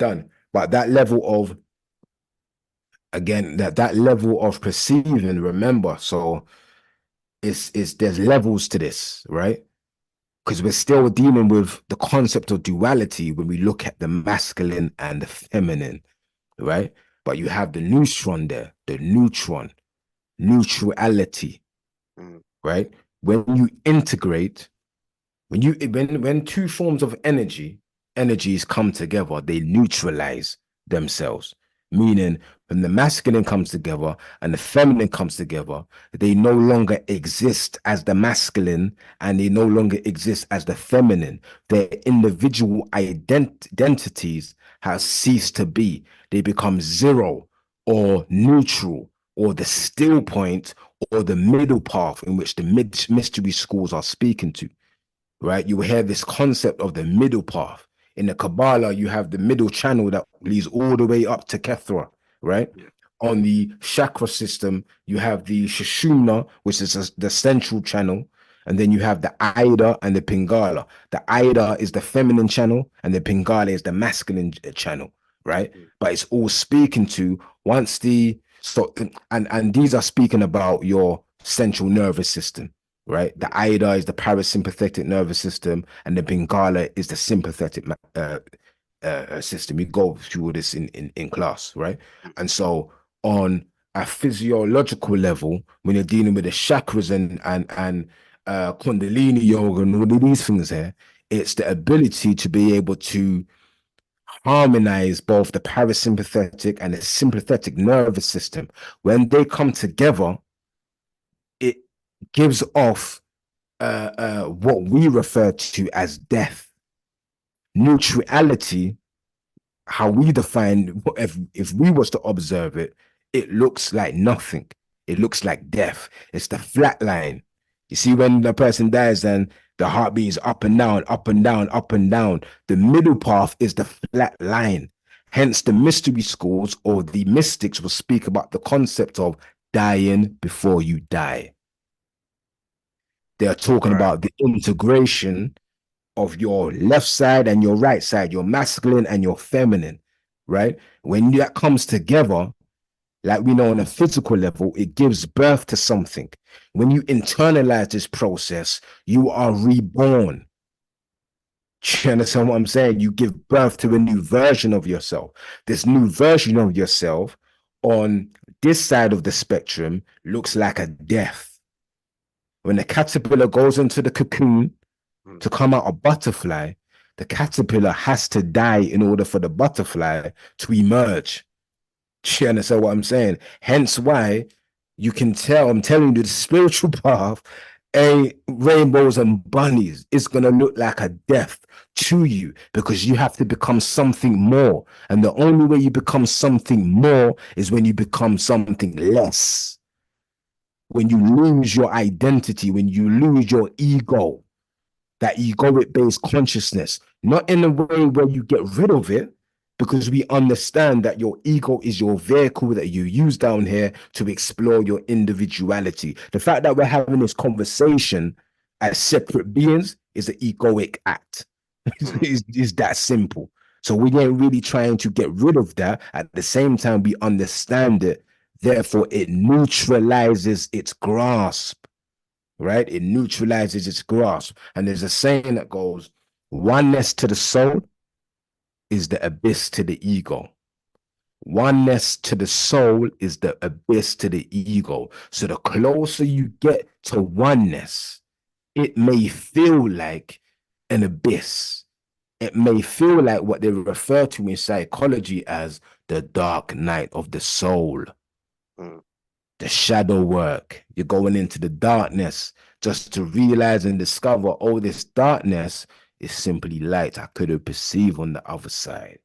done. But that level of, again, that level of perceiving, remember, so it's there's levels to this, right? Because we're still dealing with the concept of duality when we look at the masculine and the feminine, right? But you have the neutron there, the neutron, neutrality, Mm. right? When you integrate, when two forms of energies come together, they neutralize themselves. Meaning, when the masculine comes together and the feminine comes together, they no longer exist as the masculine and they no longer exist as the feminine. Their individual identities have ceased to be. They become zero or neutral or the still point or the middle path in which the mystery schools are speaking to, right? You hear this concept of the middle path. In the Kabbalah, you have the middle channel that leads all the way up to Kethra, right? Yeah. On the chakra system, you have the Shushumna, which is the central channel, and then you have the Ida and the Pingala. The Ida is the feminine channel, and the Pingala is the masculine channel, right? But it's all speaking to once the so and these are speaking about your central nervous system, right? The Ida is the parasympathetic nervous system, and the Pingala is the sympathetic system. We go through this in class, right? And so on a physiological level, when you're dealing with the chakras and Kundalini yoga and all of these things here, it's the ability to be able to harmonize both the parasympathetic and the sympathetic nervous system. When they come together, it gives off what we refer to as death. Neutrality, how we define, if we was to observe it, it looks like nothing. It looks like death. It's the flat line. You see, when the person dies, then the heartbeat is up and down, up and down, up and down. The middle path is the flat line. Hence, the mystery schools or the mystics will speak about the concept of dying before you die. They're talking about the integration of your left side and your right side, your masculine and your feminine, right? When that comes together, like we know on a physical level, it gives birth to something. When you internalize this process, you are reborn. Do you understand what I'm saying? You give birth to a new version of yourself. This new version of yourself on this side of the spectrum looks like a death. When the caterpillar goes into the cocoon to come out a butterfly, the caterpillar has to die in order for the butterfly to emerge. Do you understand what I'm saying? Hence why you can tell, I'm telling you, the spiritual path, rainbows and bunnies is going to look like a death to you because you have to become something more. And the only way you become something more is when you become something less. When you lose your identity, when you lose your ego, that egoic-based consciousness, not in a way where you get rid of it, because we understand that your ego is your vehicle that you use down here to explore your individuality. The fact that we're having this conversation as separate beings is an egoic act. It's that simple. So we ain't really trying to get rid of that. At the same time, we understand it. Therefore, it neutralizes its grasp, right? It neutralizes its grasp. And there's a saying that goes, oneness to the soul is the abyss to the ego. Oneness to the soul is the abyss to the ego. So the closer you get to oneness, it may feel like an abyss. It may feel like what they refer to in psychology as the dark night of the soul. The shadow work. You're going into the darkness just to realize and discover, oh, this darkness is simply light I couldn't perceive on the other side.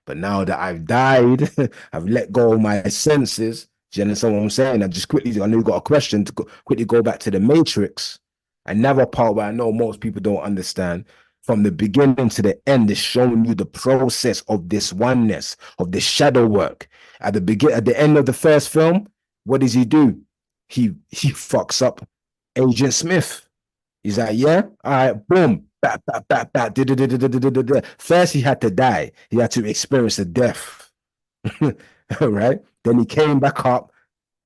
But now that I've died, I've let go of my senses. Do you understand what I'm saying? I just quickly, I know you got a question to quickly go back to the Matrix. Another part where I know most people don't understand. From the beginning to the end, is showing you the process of this oneness, of the shadow work. At the end of the first film, what does he do? He fucks up Agent Smith. He's like, yeah, all right, boom, bat, bat, bat, bat, First, he had to die. He had to experience a death, right? Then he came back up,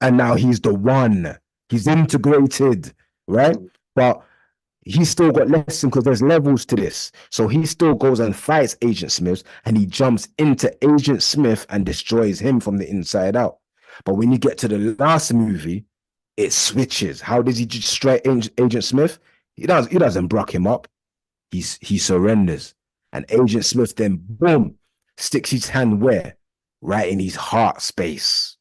and now he's the one. He's integrated, right? Mm, But he's still got lessons because there's levels to this. So he still goes and fights Agent Smith, and he jumps into Agent Smith and destroys him from the inside out. But when you get to the last movie, it switches. How does he destroy Agent Smith? He doesn't block him up. He surrenders. And Agent Smith then boom sticks his hand where? Right in his heart space.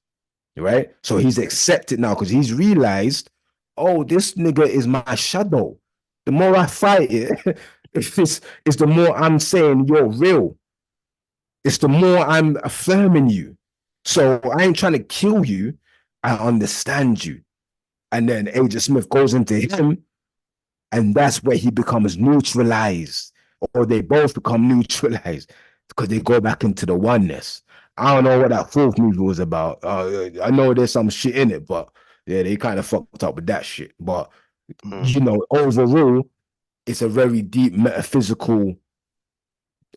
Right? So he's accepted now because he's realized, oh, this nigga is my shadow. The more I fight it, it's the more I'm saying you're real. It's the more I'm affirming you. So I ain't trying to kill you. I understand you. And then Agent Smith goes into him, and that's where he becomes neutralized, or they both become neutralized because they go back into the oneness. I don't know what that fourth movie was about. I know there's some shit in it, but yeah, they kind of fucked up with that shit. But mm. overall, it's a very deep metaphysical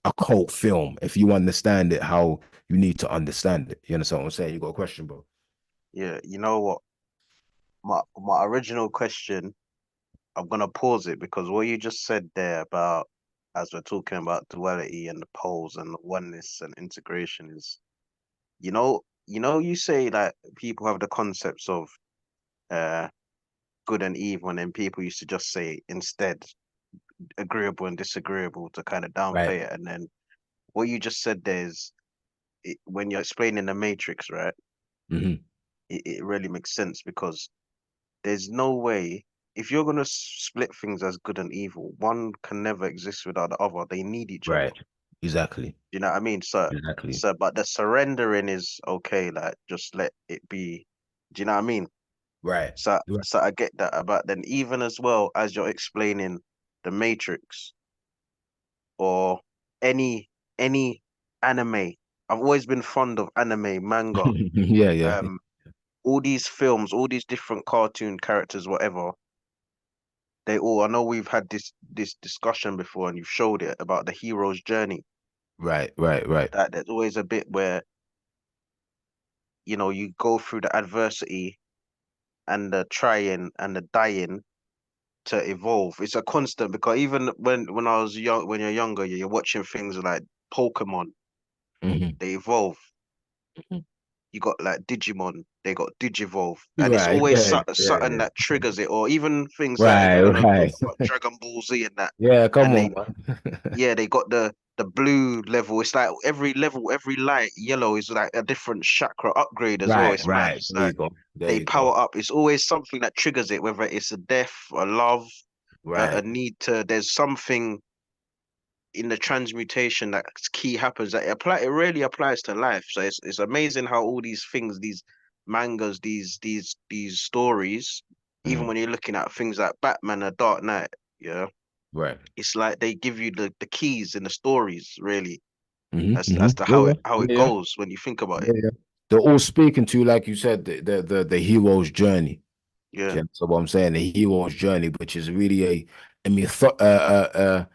occult film. If you understand it, how you need to understand it. You understand what I'm saying? You got a question, bro? Yeah, you know what? My original question, I'm gonna pause it because what you just said there about as we're talking about duality and the poles and the oneness and integration is, you say that people have the concepts of uh good and evil, and then people used to just say instead agreeable and disagreeable to kind of Right. downplay it. And then what you just said there is when you're explaining the matrix, right? Mm-hmm. It really makes sense because there's no way if you're gonna split things as good and evil, one can never exist without the other. They need each other. Right. Exactly. You know what I mean? So, Exactly. but the surrendering is okay. Like, just let it be. Do you know what I mean? Right. So, Right. so I get that. But then, even as well as you're explaining the Matrix or any any anime, I've always been fond of anime, manga, Yeah. Yeah. um, all these films, all these different cartoon characters, whatever. They all. I know we've had this discussion before, and you've showed it about the hero's journey. Right. Right. Right. That there's always a bit where you go through the adversity and the trying and the dying to evolve. It's a constant because even when I was young, when you're younger, you're watching things like Pokemon, Mm-hmm. they evolve. You got like Digimon, they got Digivolve, and it's Right. always Yeah. Yeah. something Yeah. that triggers it, or even things like if Right. you're gonna Right. talk about Dragon Ball Z and that, Yeah. Come and on, they man. yeah, they got the blue level. It's like every level, every light yellow is like a different chakra upgrade as well. Right. It's mad. Right. It's There you like go. There they you go. power up. It's always something that triggers it, whether it's a death, a love, a Right. need to. There's something in the transmutation that key happens that it really applies to life. So it's amazing how all these things, these mangas, these stories, even Mm. when you're looking at things like Batman, A Dark Knight, yeah, Right. it's like they give you the keys in the stories, really, Mm-hmm. as Mm-hmm. to Yeah. how Yeah. it Yeah. goes when you think about Yeah. it. Yeah. They're all speaking to, like you said, the hero's journey. Yeah. Yeah, so what I'm saying, the hero's journey, which is really a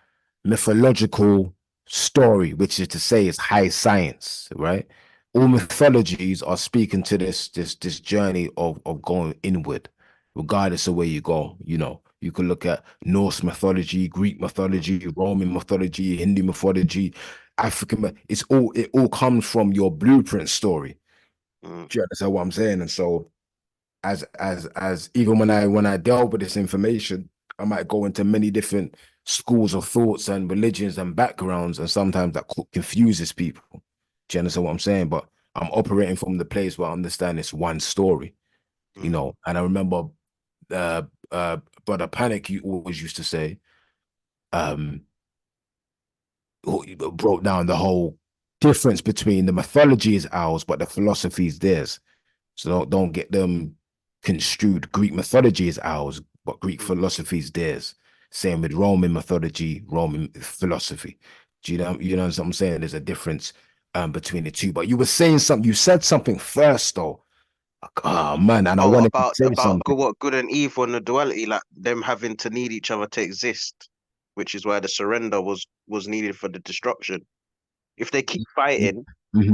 mythological story, which is to say, it's high science, right? All mythologies are speaking to this journey of going inward, regardless of where you go. You can look at Norse mythology, Greek Mm, mythology, Roman mythology, Hindu mythology, it all comes from your blueprint story. mm, Do you understand what I'm saying? And so as even when I delve with this information, I might go into many different schools of thoughts and religions and backgrounds, and sometimes that confuses people. Do you understand what I'm saying? But I'm operating from the place where I understand it's one story, mm, and I remember uh Brother Panic, you always used to say, um, broke down the whole difference between the mythology is ours, but the philosophy is theirs. So don't get them construed. Greek mythology is ours, but Greek mm, philosophy is theirs. Same with Roman mythology, Roman philosophy. Do you know what I'm saying? There's a difference between the two. But you were saying something. You said something first, though. Oh man, and I Oh, wanted to say about something. what good and evil and the duality, like them having to need each other to exist, which is why the surrender was needed for the destruction. If they keep fighting,